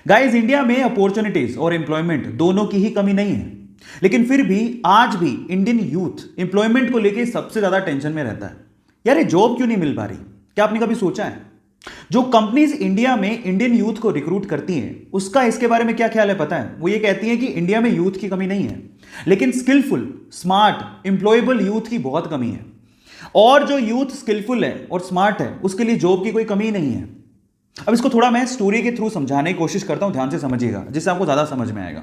Guys, India में opportunities और employment दोनों की ही कमी नहीं है, लेकिन फिर भी आज भी इंडियन यूथ एम्प्लॉयमेंट को लेकर सबसे ज्यादा टेंशन में रहता है। यार, ये जॉब क्यों नहीं मिल पा रही? क्या आपने कभी सोचा है? जो कंपनीज इंडिया में इंडियन यूथ को रिक्रूट करती हैं, उसका इसके बारे में क्या ख्याल है पता है? वो ये कहती हैं कि इंडिया में यूथ की कमी नहीं है, लेकिन स्किलफुल, स्मार्ट, एम्प्लॉयबल यूथ की बहुत कमी है। और जो यूथ स्किलफुल है और स्मार्ट है, उसके लिए जॉब की कोई कमी नहीं है। अब इसको थोड़ा मैं स्टोरी के थ्रू समझाने की कोशिश करता हूं, ध्यान से समझिएगा, जिससे आपको ज्यादा समझ में आएगा।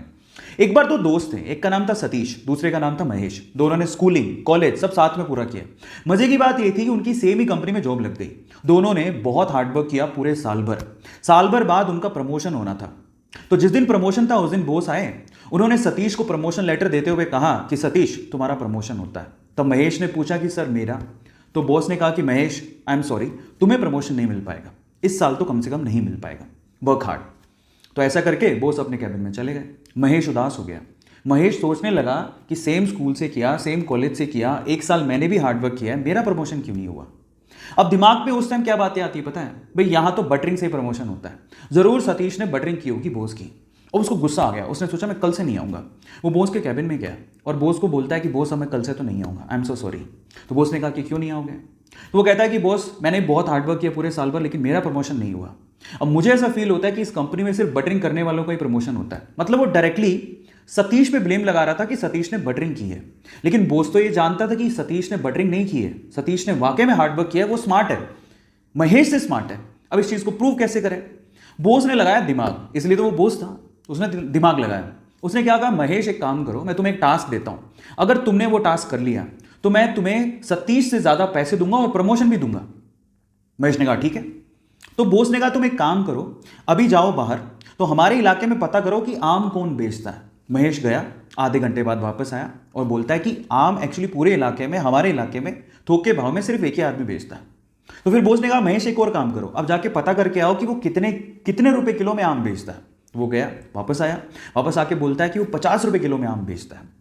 एक बार दो दोस्त थे, एक का नाम था सतीश, दूसरे का नाम था महेश। दोनों ने स्कूलिंग, कॉलेज सब साथ में पूरा किया। मजे की बात यह थी कि उनकी सेम ही कंपनी में जॉब लग गई। दोनों ने बहुत हार्डवर्क किया पूरे साल भर बाद उनका प्रमोशन होना था। तो जिस दिन प्रमोशन था उस दिन बॉस आए। उन्होंने सतीश को प्रमोशन लेटर देते हुए कहा कि सतीश, तुम्हारा प्रमोशन होता है। तब महेश ने पूछा कि सर मेरा? तो बॉस ने कहा कि महेश, आई एम सॉरी, तुम्हें प्रमोशन नहीं मिल पाएगा, इस साल तो कम से कम नहीं मिल पाएगा, वर्क हार्ड। तो ऐसा करके बॉस अपने कैबिन में चले गए। महेश उदास हो गया। महेश सोचने लगा कि सेम स्कूल से किया, सेम कॉलेज से किया, एक साल मैंने भी हार्डवर्क किया है, मेरा प्रमोशन क्यों नहीं हुआ? अब दिमाग पे उस टाइम क्या बातें आती है पता है? भाई, यहां तो बटरिंग से प्रमोशन होता है। जरूर सतीश ने बटरिंग की होगी बॉस की, और उसको गुस्सा आ गया। उसने सोचा मैं कल से नहीं आऊंगा। वो बॉस के कैबिन में गया और बॉस को बोलता है कि बॉस, अब मैं कल से तो नहीं आऊंगा, आई एम सो सॉरी। तो बॉस ने कहा कि क्यों नहीं आओगे? तो वो कहता है कि बॉस, मैंने बहुत हार्डवर्क किया पूरे साल भर, लेकिन मेरा प्रमोशन नहीं हुआ। अब मुझे ऐसा फील होता है कि इस कंपनी में सिर्फ बटरिंग करने वालों का ही प्रमोशन होता है। मतलब वो डायरेक्टली सतीश पे ब्लेम लगा रहा था कि सतीश ने बटरिंग की है, लेकिन बॉस तो ये जानता था कि सतीश ने बटरिंग नहीं की है। सतीश ने वाकई में हार्डवर्क किया है, वो स्मार्ट है, महेश से स्मार्ट है। अब इस चीज को प्रूव कैसे करें? बॉस ने लगाया दिमाग, इसलिए तो वो बॉस था, उसने दिमाग लगाया। उसने क्या कहा, महेश एक काम करो, मैं तुम्हें एक टास्क देता हूं, अगर तुमने वो टास्क कर लिया तो मैं तुम्हें सतीश से ज्यादा पैसे दूंगा और प्रमोशन भी दूंगा। महेश ने कहा ठीक है। तो बॉस ने कहा तुम एक काम करो, अभी जाओ बाहर, तो हमारे इलाके में पता करो कि आम कौन बेचता है। महेश गया, आधे घंटे बाद वापस आया और बोलता है कि आम एक्चुअली पूरे इलाके में, हमारे इलाके में थोक के भाव में सिर्फ एक ही आदमी बेचता है। तो फिर बॉस ने कहा महेश एक और काम करो, अब जाके पता करके आओ कि वो कितने कितने रुपए किलो में आम बेचता है। वो गया, वापस आया, वापस आके बोलता है कि वो 50 रुपए किलो में आम बेचता है।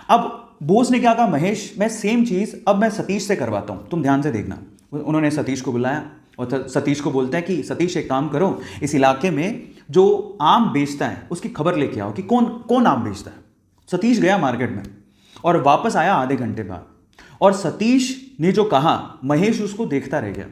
अब बॉस ने क्या कहा, महेश मैं सेम चीज अब मैं सतीश से करवाता हूं, तुम ध्यान से देखना। उन्होंने सतीश को बुलाया और सतीश को बोलता है कि सतीश एक काम करो, इस इलाके में जो आम बेचता है उसकी खबर लेके आओ कि कौन कौन आम बेचता है। सतीश गया मार्केट में और वापस आया आधे घंटे बाद, और सतीश ने जो कहा महेश उसको देखता रह गया।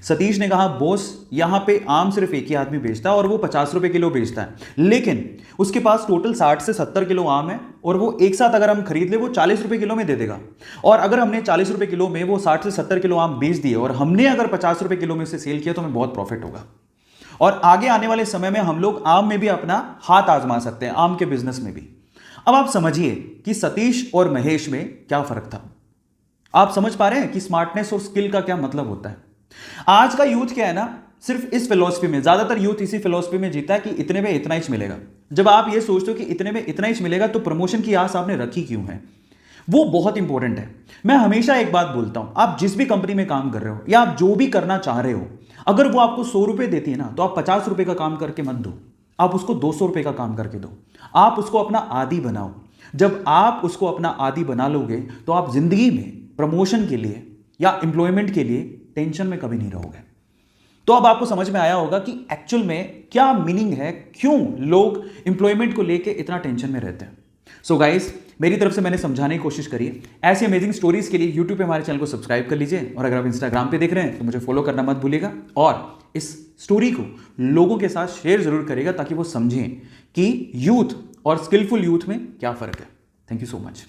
सतीश ने कहा बॉस, यहां पे आम सिर्फ एक ही आदमी बेचता है और वो 50 रुपए किलो बेचता है, लेकिन उसके पास टोटल 60 से 70 किलो आम है और वो एक साथ अगर हम खरीद ले वो 40 रुपए किलो में दे देगा। और अगर हमने 40 रुपए किलो में वो 60 से 70 किलो आम बेच दिए और हमने अगर 50 रुपए किलो में से सेल किया तो हमें बहुत प्रॉफिट होगा। और आगे आने वाले समय में हम लोग आम में भी अपना हाथ आजमा सकते हैं, आम के बिजनेस में भी। अब आप समझिए कि सतीश और महेश में क्या फर्क था। आप समझ पा रहे हैं कि स्मार्टनेस और स्किल का क्या मतलब होता है। आज का यूथ क्या है ना, सिर्फ इस फिलॉसफी में, ज्यादातर यूथ इसी फिलॉसफी में जीता है कि इतने में इतना ही मिलेगा। जब आप ये सोचते हो कि इतने में इतना ही मिलेगा तो प्रमोशन की आस आपने रखी क्यों है? वो बहुत इंपॉर्टेंट है। मैं हमेशा एक बात बोलता हूं, आप जिस भी कंपनी में काम कर रहे हो या आप जो भी करना चाह रहे हो, अगर वो आपको 100 रुपए देती है ना, तो आप 50 रुपए का काम करके मत दो, आप उसको 200 रुपए का काम करके दो। आप उसको अपना आदी बनाओ। जब आप उसको अपना आदी बना लोगे तो आप जिंदगी में प्रमोशन के लिए या एम्प्लॉयमेंट के लिए टेंशन में कभी नहीं रहोगे। तो अब आपको समझ में आया होगा कि एक्चुअल में क्या मीनिंग है, क्यों लोग एम्प्लॉयमेंट को लेके इतना टेंशन में रहते हैं। सो गाइस, मेरी तरफ से मैंने समझाने की कोशिश करी है। ऐसी अमेजिंग स्टोरीज के लिए यूट्यूब पे हमारे चैनल को सब्सक्राइब कर लीजिए, और अगर आप इंस्टाग्राम पे देख रहे हैं तो मुझे फॉलो करना मत भूलिएगा, और इस स्टोरी को लोगों के साथ शेयर जरूर करिएगा ताकि वो समझें कि यूथ और स्किलफुल यूथ में क्या फर्क है। Thank you so much.